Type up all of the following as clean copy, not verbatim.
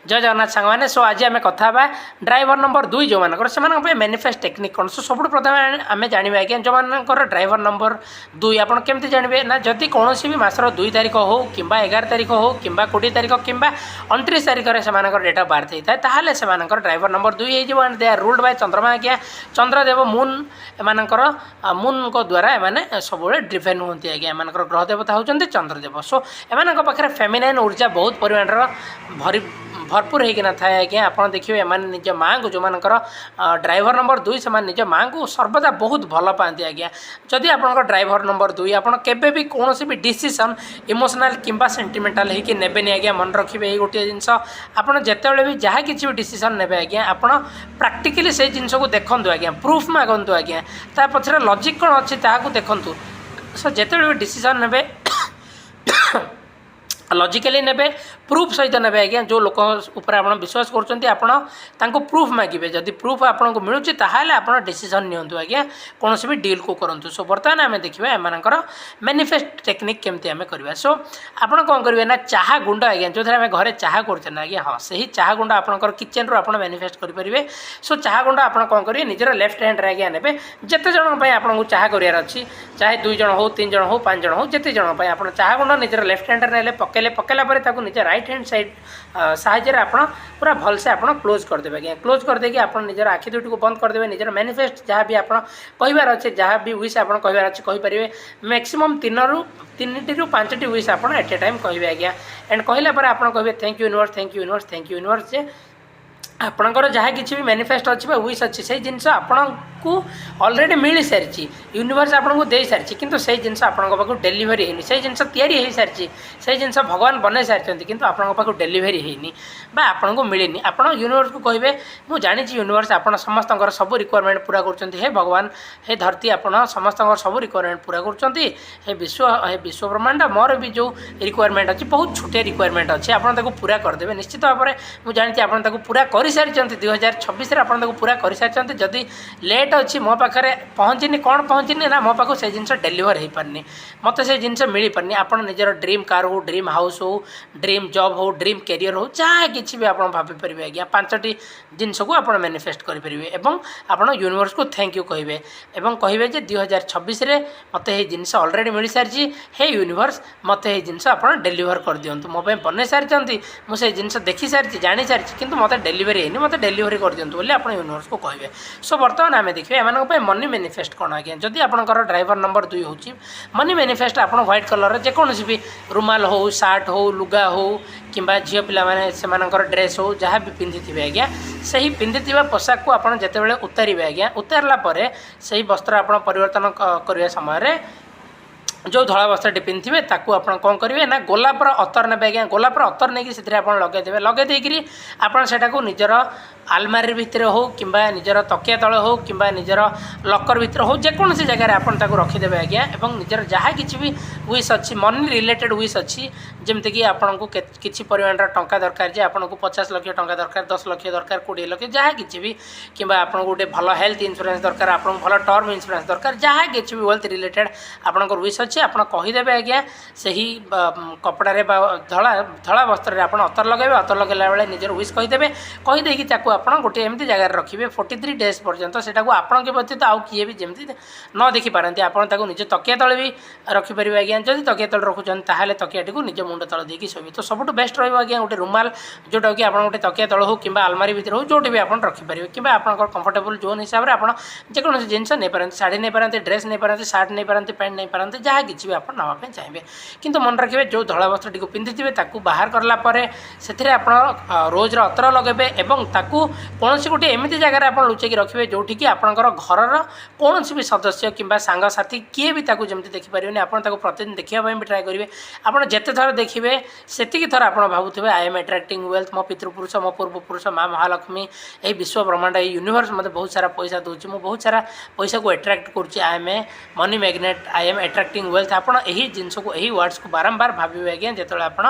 जय जगन्नाथ सांग मैंने सो आज आम कथा ड्राइवर नंबर 2 जो मानकर से मैनिफेस्ट टेक्निक कौन सो सब प्रथम आम जानवे आज्ञा जो मानकर ड्राइवर नंबर 2 आप केमती जानवे ना जदि कौन भी मासर 2 तारीख हो कि 11 तारीख हो कि 20 तारीख कि 29 तारीख से डेट ऑफ बर्थ होता है से ड्राइवर नंबर 2 हो दे आर रूल्ड बाय चंद्रमा आज्ञा चंद्रदेव मून एमानकर मून को द्वारा एमाने सब ड्रिभेन होती आज्ञा एम ग्रह देवता होती चंद्रदेव सो एम पाखे फेमिनाइन ऊर्जा बहुत परिमाण भरपूर होना थाए आज्ञा आप देखिए एम निज माँ को जो मानकर ड्राइवर नंबर 2 से निज माँ को सर्वदा बहुत भल पाती आज्ञा जदि आप ड्राइवर नंबर 2 आपड़ केबे भी कौन भी डिसीजन इमोशनल किंबा सेंटिमेंटाल होगी नेबेनि आज्ञा मन रखिए ये गोटे जिनस आपड़ जिते भी जहाँ किसी भी डिसीजन ने आज्ञा आप प्राक्टिकली से जिनस को देखूँ आज्ञा प्रूफ मागतु आज्ञा ता पछरे लॉजिक कौन अच्छी देखूँ सो जिते भी डिसीजन ने लॉजिकली नेबे प्रूफ सहित नेबे आज्ञा जो लोक ऊपर आप विश्वास कर प्रूफ मागे जदि प्रूफ आपको मिलूँ आप डिसीजन नियंतु आज्ञा कौन भी डील को करूँ सो बर्तमान आम देखा एम मैनिफेस्ट टेक्निक केमती आम करवा सो आप कौन करेंगे ना चाह गुंड आज्ञा जो आम घरे चाह करते आज्ञा हाँ से ही चाह गुंड आप किचेन रू आप मैनिफेस्ट करेंगे सो चाह गुंड आप कौन करेंगे निजर लेफ्ट हैंड आज्ञा ने जिते जन आपको चाह करार अच्छी चाहे 2 जन हो 3 जन हो 5 जन हो जिते जन आप चाह गुंड निजर लेफ्ट हैंड ने पकड़ा निज राइट हैंड साइड साहाଯ୍य आप पूरा भलसे आप क्लोज करदे आज्ञा क्लोज करदेकि आप निजर आखि दुटी को बंद करदे निजर मैनिफेस्ट जहाँ भी आप कहबार अच्छे जहाँ भी विश आप कहबार अच्छे कहींपर मैक्सिमम 3 ରୁ 5ଟି विश आप एट ए टाइम कहे आज्ञा एंड कहला आप कहे thank you universe thank you universe thank you universe जे आपणकर जहाँ किसी भी मैनिफेस्ट अच्छी विश अच्छी से जिनस आपको ऑलरेडी मिल सारी यूनिवर्स आपको दे सारी किंतु से जिनस आपको डेलीवरी होनी से जिनस तैयारी हो सारी से जिनस भगवान बन सारी किंतु आपको डेलीवरी होनी आपको मिलनी आप यूनिवर्स को कहे मुझे जानी यूनिवर्स आप समस्त सब रिक्वायरमेंट पूरा कर भगवान हे धरती आप समस्त सब रिक्वायरमेंट पूरा कर विश्व ब्रह्मांड मोर भी जो रिक्वायरमेंट अच्छी बहुत छोटे रिक्वायरमेंट अच्छी आप पूरा करदे निश्चित भाव में मुझे जानी आप पूरा कर सारी 2026 आप पूरा कर सारी जदि लेट अच्छी मो पाखे पहुँचनी कौन पहुँचनी ना मो पाक से जिन डेलीवर हो पारनी मत से जिन मिल पारनी आप निजर ड्रीम कार हो ड्रीम हाउस हो ड्रीम जॉब हो ड्रीम कैरियर हो जहाँ किसी भी आप भाई आज्ञा 5टी जिनस को आप मैनिफेस्ट करेंगे और आप यूनिवर्स को थैंक यू कहे और कहे 2026 मत ये जिनस ऑलरेडी मिल सारी हे यूनिवर्स मत ये जिनस आप डेलीवर कर दिंतु मो बन सारी मुझे जिनस देखी सारी जानी सारी कि मत डेलीवरी है मत डेलीवरी कर दिंतु बोली आप यूनिवर्स को कहे सो बर्तमान आम देखिए एम मनी मैनिफेस्ट कौन आज्ञा जदि आपंकर ड्राइवर नंबर 2 हो मनी मैनिफेस्ट आप व्हाइट कलर जेकोसी भी रुमाल हो सार्ट हो लुगा हो कि झील पिला से ड्रेस हो जहाँ भी पिंधि आज्ञा से ही पिंधि पोशाक को आप जिते उतारे आज्ञा उतारला से ही वस्त्र आप परिवर्तन करने समय जो धला वस्त्र पिंधे ताकू आप कौन करेंगे ना गोलापर अतर ने आज्ञा गोलापर अतर नहीं से लगेदे लगेदेकि आपटा को निजर आलमारी भितर हो कि निजर तकिया तले हो कि निजर लकर भितर हो जेकोसी जगह आप रखीदे आज्ञा और निजर जहाँ किसी भी विश अच्छी मनी रिलेटेड विश अच्छी जमती कि आपको किसी परिमाण टंका दरकार जे आपको 50 लाख टंका दरकार 10 लाख दरकार 20 लाख जहाँ किसी भी कि आपको गोटे भल हेल्थ इंश्योरेंस दरकार आपको भल टर्म इंश्योरेंस दरकार जहाँ किसी भी वेल्थ रिलेटेड आपंकर विश अच्छी आप कहीदेवे आज्ञा से ही कपड़े धला धला वस्त्र आप अतर लगे अतर लगेला बेले निजर विश कहीदेवे कहीदेकी आप गोटे एमती जगह रखिए 43 डेज पर्यंत से आपण व्यतीत आउ किए भी जमी न देखी पारती आप निज तकिया तले भी रखिपर आज्ञा जब तकिया तले रखुच्च ताहले तकियाटी को निज मुंड तले देकी शोबे तो सब बेस्ट रहा आज्ञा गोटे रुमाल जोटा कि आप गोटे तकिया तले हो कि आलमारी भितर हो जो भी आप रखिपारे कि आप कंफर्टेबल जोन हिसाब से आप जेकोसी जिन नहीं पारती शाढ़ी नहीं पारती ड्रेस नहीं पारती सार्ट नहीं पारती पैंट नहीं पारती जहाँ किसी भी आप नापी चाहिए किंतु मन रखिए जो धला वस्त्र टी पिंधि बाहर करापर से आप रोज अतर लगे और कौन सी गोटे एमती जगह आप लुचेक रखिए जोटि कि आपंकर घर कौन भी सदस्य कि सांगसाथी किए भी जमी देखिपारे आप प्रतिदिन देखापी भी ट्राए करेंगे आप जिते थर देखिए से थर आप भावुवे आई एम अट्राक्टिंग वेल्थ मो पितृपुरुष मो पूर्वपुरुष माँ महालक्ष्मी यही विश्व ब्रह्मांड ये यूनिवर्स मत बहुत सारा पैसा दूसरी मुझे बहुत सारा पैसा को अट्राक्ट करुँच I am a money magnet I am attracting wealth आप जिनस को यही वर्ड्स को बारंबार भावे आज्ञा जो आप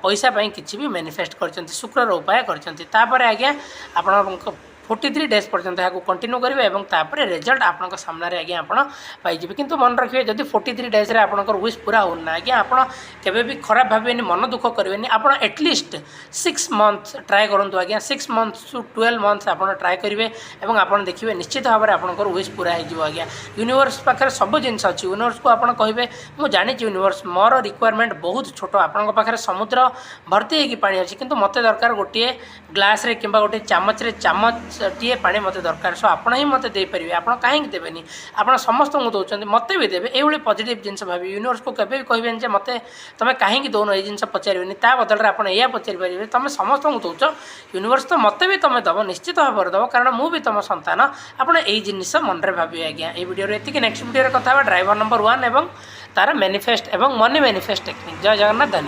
पैसा किसी भी मैनिफेस्ट कर शुक्र उपाय कर आज्ञा आप 43 डेज पर्यंत यहाँ कंटिन्यू करेंगे और तापर रिजल्ट आपन सामने आज्ञा आप पाइबे। किंतु मन रखिए जब 43 डेज आपंकर विश पूरा होना आज्ञा आप भी खराब भावे मन दुख करेंगे। आप एटलिस्ट 6 मंथ्स ट्राए करूँ आज्ञा 6 मंथ्स टू 12 मंथ्स आप ट्राए करेंगे और आप देखिए निश्चित भाव में आपंकर विश पूरा हो आज्ञा। यूनिवर्स पाखे सब जिनस अच्छी यूनिवर्स को आप कहे मुझे जानी यूनिवर्स मोर रिक्वायरमेंट बहुत छोट आपंक पाखे समुद्र भर्ती होगी पानी अच्छी किंतु मत दरकार गोटे ग्लास रे किंबा गोटे चामच रे चामच टीए पानी मत दरकार सो आपण ही मत दे परिबे आपण काहे देबेनी आपण समस्त को दउछन मत भी देबे एभली पॉजिटिव जिनस भाबी यूनिवर्स को केबे कहबेन जे मते तमे काहे दोनो ए जिनस पचारिबेनी ता बदल रे आपण एया पचारि परिबे तमे समस्त को दउछ यूनिवर्स तो मते भी तमे दबो निश्चित भाव रे दबो कारण मु भी तम संतान आपण ए जिनिस मन रे भाबी आज्ञा। ए वीडियो रे एतिके नेक्स्ट वीडियो रे कथा बा ड्राइवर नंबर 1 एवं तार मैनिफेस्ट एवं मनी मैनिफेस्ट टेक्निक। जय जगन्नाथ।